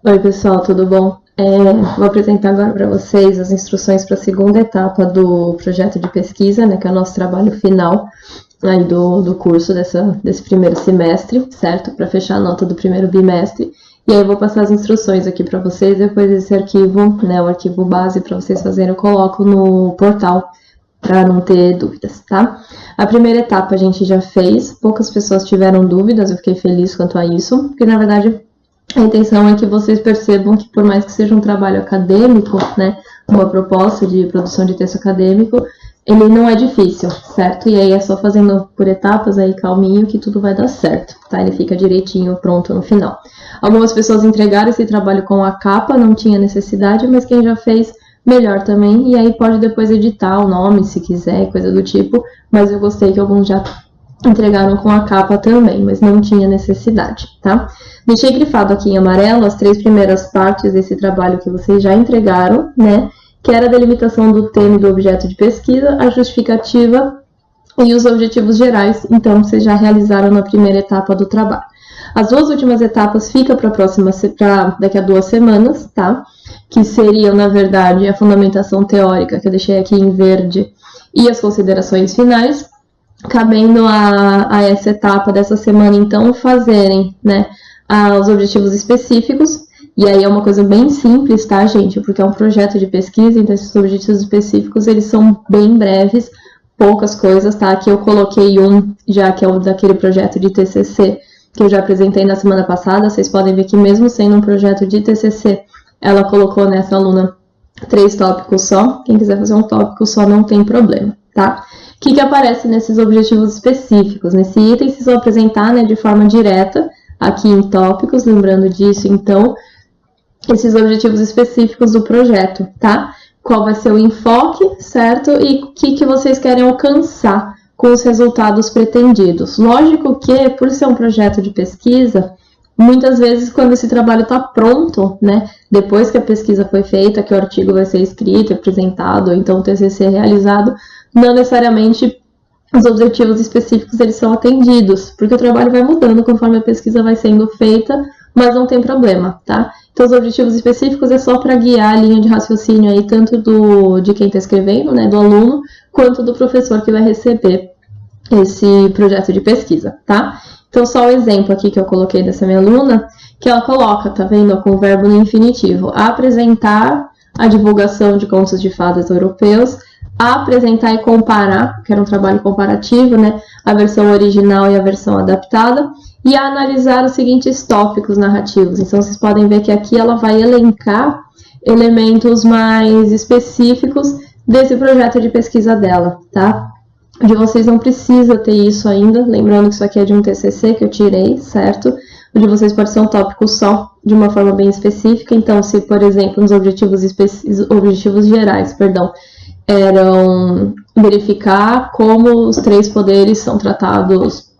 Oi, pessoal, tudo bom? Vou apresentar agora para vocês as instruções para a segunda etapa do projeto de pesquisa, né, que é o nosso trabalho final aí do curso desse primeiro semestre, certo? Para fechar a nota do primeiro bimestre. E aí eu vou passar as instruções aqui para vocês, depois esse arquivo, né, o arquivo base para vocês fazerem, eu coloco no portal para não ter dúvidas, tá? A primeira etapa a gente já fez, poucas pessoas tiveram dúvidas, eu fiquei feliz quanto a isso, porque na verdade a intenção é que vocês percebam que, por mais que seja um trabalho acadêmico, né, uma proposta de produção de texto acadêmico, ele não é difícil, certo? E aí é só fazendo por etapas aí, calminho, que tudo vai dar certo, tá? Ele fica direitinho, pronto no final. Algumas pessoas entregaram esse trabalho com a capa, não tinha necessidade, mas quem já fez, melhor também. E aí pode depois editar o nome, se quiser, coisa do tipo, mas eu gostei que alguns já entregaram com a capa também, mas não tinha necessidade, tá? Deixei grifado aqui em amarelo as 3 primeiras partes desse trabalho que vocês já entregaram, né? Que era a delimitação do tema e do objeto de pesquisa, a justificativa e os objetivos gerais, então vocês já realizaram na primeira etapa do trabalho. As 2 últimas etapas ficam para daqui a 2 semanas, tá? Que seriam, na verdade, a fundamentação teórica, que eu deixei aqui em verde, e as considerações finais, cabendo a essa etapa dessa semana, então, fazerem, né, os objetivos específicos, e aí é uma coisa bem simples, tá, gente? Porque é um projeto de pesquisa, então esses objetivos específicos, eles são bem breves, poucas coisas, tá? Aqui eu coloquei um, já que é o daquele projeto de TCC, que eu já apresentei na semana passada. Vocês podem ver que mesmo sendo um projeto de TCC, ela colocou nessa aluna 3 tópicos só. Quem quiser fazer um tópico só não tem problema, tá? O que aparece nesses objetivos específicos? Nesse item, vocês vão apresentar, né, de forma direta, aqui em tópicos, lembrando disso, então, esses objetivos específicos do projeto, tá? Qual vai ser o enfoque, certo? E o que vocês querem alcançar com os resultados pretendidos. Lógico que, por ser um projeto de pesquisa, muitas vezes quando esse trabalho está pronto, né, depois que a pesquisa foi feita, que o artigo vai ser escrito, apresentado, ou então o TCC realizado, não necessariamente os objetivos específicos eles são atendidos, porque o trabalho vai mudando conforme a pesquisa vai sendo feita, mas não tem problema, tá? Então, os objetivos específicos é só para guiar a linha de raciocínio aí, tanto de quem está escrevendo, né, do aluno, quanto do professor que vai receber esse projeto de pesquisa, tá? Então, só o exemplo aqui que eu coloquei dessa minha aluna, que ela coloca, tá vendo, com o verbo no infinitivo, apresentar a divulgação de contos de fadas europeus, apresentar e comparar, que era um trabalho comparativo, né, a versão original e a versão adaptada, e a analisar os seguintes tópicos narrativos. Então, vocês podem ver que aqui ela vai elencar elementos mais específicos desse projeto de pesquisa dela, tá? De vocês não precisa ter isso ainda, lembrando que isso aqui é de um TCC que eu tirei, certo? O de vocês pode ser um tópico só, de uma forma bem específica. Então, se, por exemplo, nos objetivos gerais, eram verificar como os 3 poderes são tratados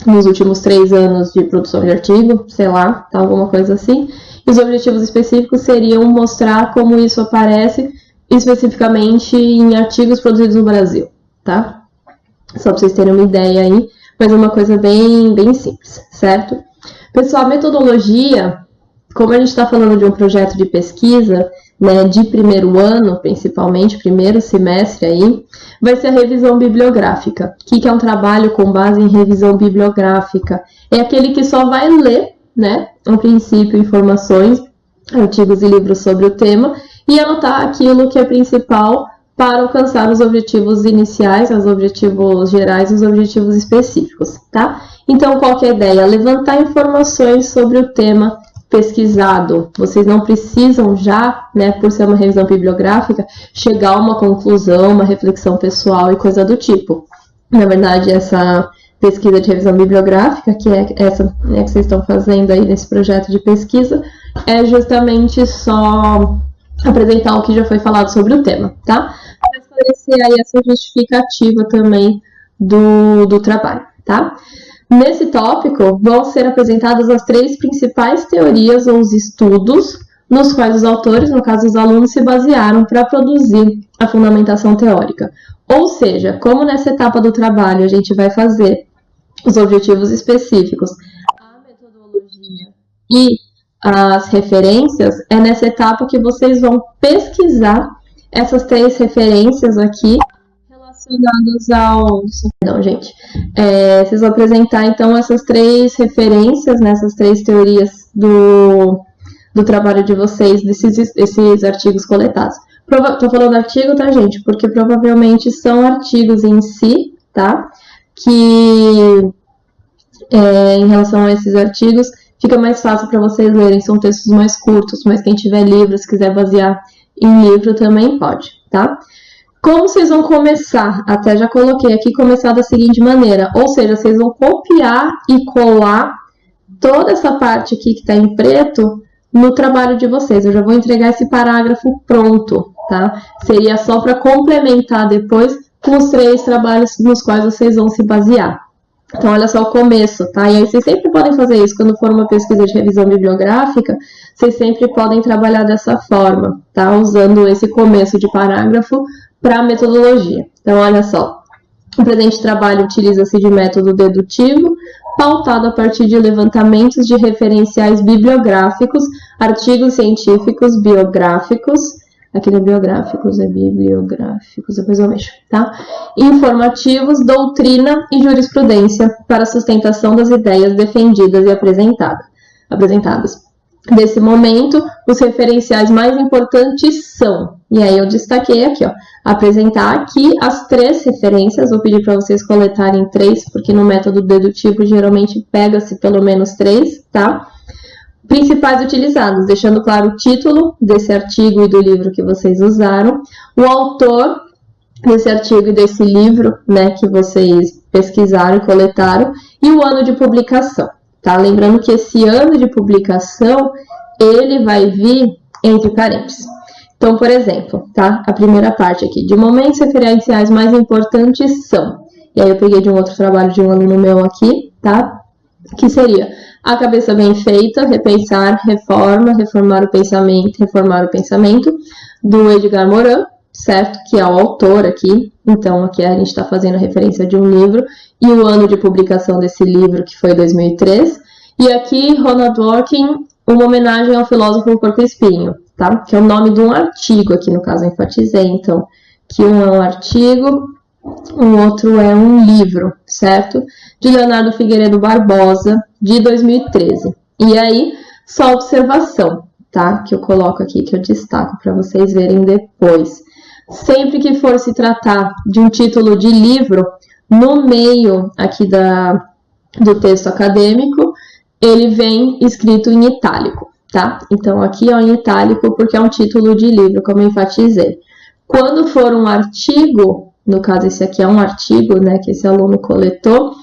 nos últimos 3 anos de produção de artigo, sei lá, tá, alguma coisa assim. E os objetivos específicos seriam mostrar como isso aparece especificamente em artigos produzidos no Brasil, tá? Só para vocês terem uma ideia aí, mas é uma coisa bem simples, certo? Pessoal, a metodologia, como a gente está falando de um projeto de pesquisa, né, de primeiro ano, principalmente, primeiro semestre aí, vai ser a revisão bibliográfica. O que é um trabalho com base em revisão bibliográfica? É aquele que só vai ler, né, a princípio, informações, artigos e livros sobre o tema, e anotar aquilo que é principal para alcançar os objetivos iniciais, os objetivos gerais e os objetivos específicos, tá? Então, qual que é a ideia? Levantar informações sobre o tema pesquisado. Vocês não precisam já, né, por ser uma revisão bibliográfica, chegar a uma conclusão, uma reflexão pessoal e coisa do tipo. Na verdade, essa pesquisa de revisão bibliográfica, que é essa, né, que vocês estão fazendo aí nesse projeto de pesquisa, é justamente só apresentar o que já foi falado sobre o tema, tá? Para esclarecer aí essa justificativa também do trabalho, tá? Nesse tópico, vão ser apresentadas as 3 principais teorias ou os estudos nos quais os autores, no caso os alunos, se basearam para produzir a fundamentação teórica. Ou seja, como nessa etapa do trabalho a gente vai fazer os objetivos específicos, a metodologia e as referências, é nessa etapa que vocês vão pesquisar essas 3 referências aqui relacionadas ao... Perdão, gente. Vocês vão apresentar, então, essas 3 referências, né, essas 3 teorias do trabalho de vocês, desses artigos coletados. Tô falando artigo, tá, gente? Porque provavelmente são artigos em si, tá? Que, em relação a esses artigos, fica mais fácil para vocês lerem. São textos mais curtos, mas quem tiver livros, quiser basear em livro, também pode, tá? Como vocês vão começar? Até já coloquei aqui, começar da seguinte maneira. Ou seja, vocês vão copiar e colar toda essa parte aqui que está em preto no trabalho de vocês. Eu já vou entregar esse parágrafo pronto, tá? Seria só para complementar depois com os 3 trabalhos nos quais vocês vão se basear. Então, olha só o começo, tá? E aí, vocês sempre podem fazer isso. Quando for uma pesquisa de revisão bibliográfica, vocês sempre podem trabalhar dessa forma, tá? Usando esse começo de parágrafo para a metodologia. Então, olha só. O presente trabalho utiliza-se de método dedutivo, pautado a partir de levantamentos de referenciais bibliográficos, artigos científicos biográficos, aqui no biográficos é bibliográficos, depois eu mexo, tá? Informativos, doutrina e jurisprudência para sustentação das ideias defendidas e apresentadas. Desse momento, os referenciais mais importantes são, e aí eu destaquei aqui, ó, apresentar aqui as 3 referências, vou pedir para vocês coletarem 3, porque no método dedutivo geralmente pega-se pelo menos 3, tá? Principais utilizados, deixando claro o título desse artigo e do livro que vocês usaram, o autor desse artigo e desse livro, né, que vocês pesquisaram e coletaram, e o ano de publicação, tá? Lembrando que esse ano de publicação, ele vai vir entre parênteses. Então, por exemplo, tá? A primeira parte aqui, de momentos referenciais mais importantes são, e aí eu peguei de um outro trabalho de um aluno meu aqui, tá? Que seria A Cabeça Bem Feita, Repensar, Reformar o Pensamento, do Edgar Morin, certo? Que é o autor aqui. Então, aqui a gente está fazendo referência de um livro, e o ano de publicação desse livro, que foi 2003. E aqui, Ronald Dworkin, Uma Homenagem ao Filósofo Porco-Espinho, tá? Que é o nome de um artigo aqui, no caso, eu enfatizei, então, que um é um artigo, o outro é um livro, certo? De Leonardo Figueiredo Barbosa, de 2013. E aí, só observação, tá? Que eu coloco aqui, que eu destaco para vocês verem depois. Sempre que for se tratar de um título de livro, no meio aqui do texto acadêmico, ele vem escrito em itálico, tá? Então, aqui é em itálico porque é um título de livro, como eu enfatizei. Quando for um artigo, no caso esse aqui é um artigo, né, que esse aluno coletou,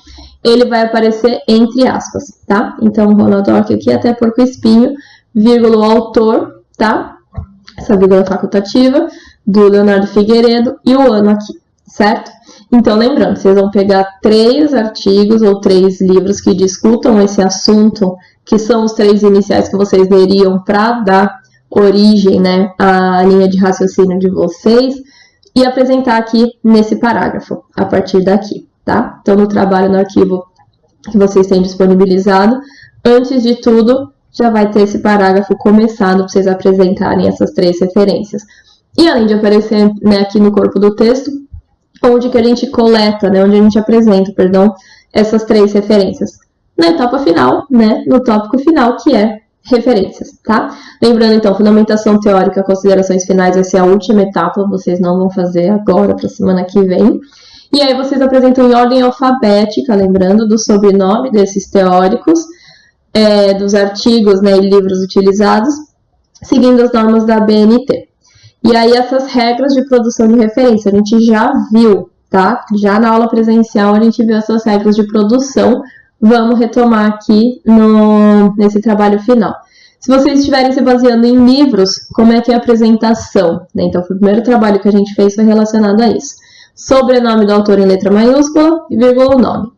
ele vai aparecer entre aspas, tá? Então, Ronald Dworkin aqui, até Porco-Espinho, vírgula, o autor, tá? Essa vírgula facultativa, do Leonardo Figueiredo, e o ano aqui, certo? Então, lembrando, vocês vão pegar 3 artigos ou 3 livros que discutam esse assunto, que são os 3 iniciais que vocês leriam para dar origem, né, à linha de raciocínio de vocês, e apresentar aqui nesse parágrafo, a partir daqui, tá? Então, no trabalho, no arquivo que vocês têm disponibilizado, antes de tudo, já vai ter esse parágrafo começado para vocês apresentarem essas 3 referências. E além de aparecer, né, aqui no corpo do texto, onde que a gente coleta, né, onde a gente apresenta, perdão, essas 3 referências. Na etapa final, né, no tópico final, que é referências, tá? Lembrando, então, fundamentação teórica, considerações finais, vai ser a última etapa, vocês não vão fazer agora, para a semana que vem. E aí vocês apresentam em ordem alfabética, lembrando do sobrenome desses teóricos, dos artigos, né, e livros utilizados, seguindo as normas da BNT. E aí essas regras de produção de referência, a gente já viu, tá? Já na aula presencial a gente viu essas regras de produção. Vamos retomar aqui nesse trabalho final. Se vocês estiverem se baseando em livros, como é que é a apresentação? Né? Então, o primeiro trabalho que a gente fez foi relacionado a isso. Sobrenome do autor em letra maiúscula, vírgula, o nome.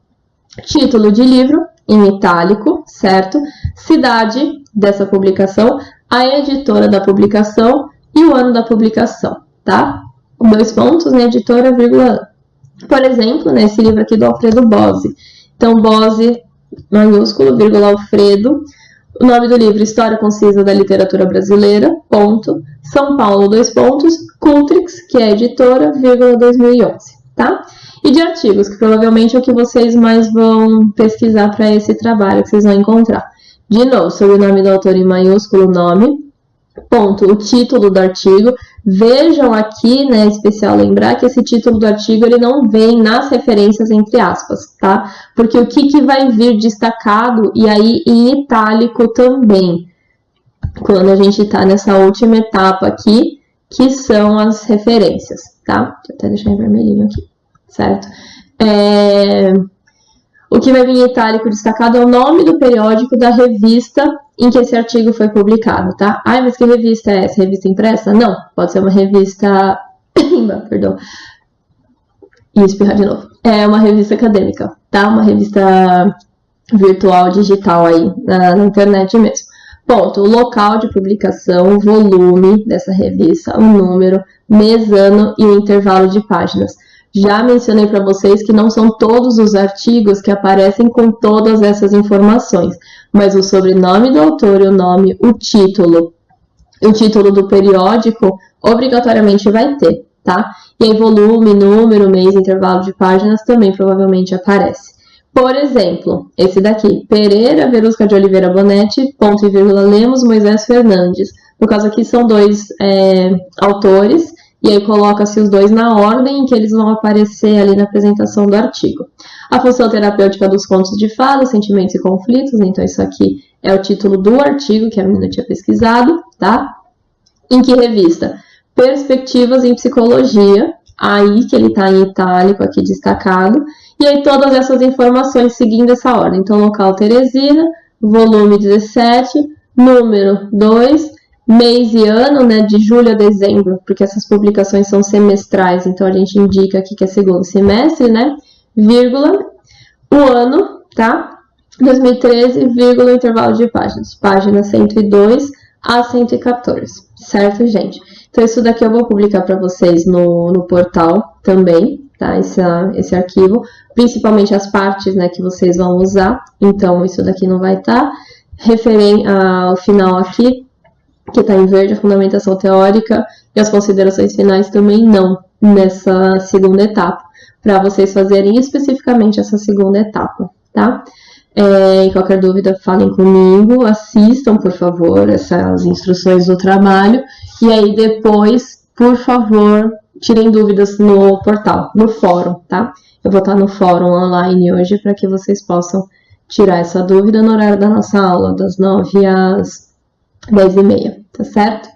Título de livro, em itálico, certo? Cidade dessa publicação, a editora da publicação e o ano da publicação, tá? 2 pontos, né? Editora, vírgula. Por exemplo, nesse livro aqui do Alfredo Bose. Então, Bose, maiúsculo, vírgula, Alfredo. O nome do livro, História Concisa da Literatura Brasileira, ponto, São Paulo, 2 pontos, Cultrix, que é editora, vírgula, 2011, tá? E de artigos, que provavelmente é o que vocês mais vão pesquisar para esse trabalho que vocês vão encontrar. De novo, sobre o nome do autor em maiúsculo, nome, ponto, o título do artigo. Vejam aqui, né, é especial lembrar que esse título do artigo ele não vem nas referências entre aspas, tá? Porque o que vai vir destacado e aí em itálico também, quando a gente tá nessa última etapa aqui, que são as referências, tá? Deixa eu até deixar em vermelhinho aqui, certo? O que vai vir em itálico destacado é o nome do periódico da revista em que esse artigo foi publicado, tá? Ai, mas que revista é essa? Revista impressa? Não, pode ser uma revista... Perdão. E espirrar de novo. É uma revista acadêmica, tá? Uma revista virtual, digital aí, na internet mesmo. Ponto. O local de publicação, o volume dessa revista, o número, mês, ano e o intervalo de páginas. Já mencionei para vocês que não são todos os artigos que aparecem com todas essas informações, mas o sobrenome do autor, o nome, o título do periódico, obrigatoriamente vai ter, tá? E aí volume, número, mês, intervalo de páginas também provavelmente aparece. Por exemplo, esse daqui, Pereira, Verusca de Oliveira Bonetti, ponto e vírgula, Lemos, Moisés Fernandes. No caso aqui são dois autores, e aí coloca-se os dois na ordem em que eles vão aparecer ali na apresentação do artigo. A função terapêutica dos contos de fada, sentimentos e conflitos, então isso aqui é o título do artigo que a menina tinha pesquisado, tá? Em que revista? Perspectivas em Psicologia, aí que ele está em itálico aqui destacado, e aí todas essas informações seguindo essa ordem. Então, local Teresina, volume 17, número 2, mês e ano, né, de julho a dezembro, porque essas publicações são semestrais, então a gente indica aqui que é segundo semestre, né, vírgula, o ano, tá, 2013, vírgula, intervalo de páginas, página 102 a 114, certo, gente? Então isso daqui eu vou publicar para vocês no portal também, tá, esse arquivo, principalmente as partes, né, que vocês vão usar, então isso daqui não vai estar, ao final aqui, que está em verde, a fundamentação teórica e as considerações finais também não, nessa segunda etapa, para vocês fazerem especificamente essa segunda etapa, tá? Em qualquer dúvida, falem comigo, assistam, por favor, essas instruções do trabalho, e aí depois, por favor, tirem dúvidas no portal, no fórum, tá? Eu vou estar no fórum online hoje para que vocês possam tirar essa dúvida no horário da nossa aula, das 9 às 10h30, tá certo?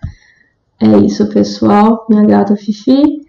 É isso, pessoal. Minha gata Fifi.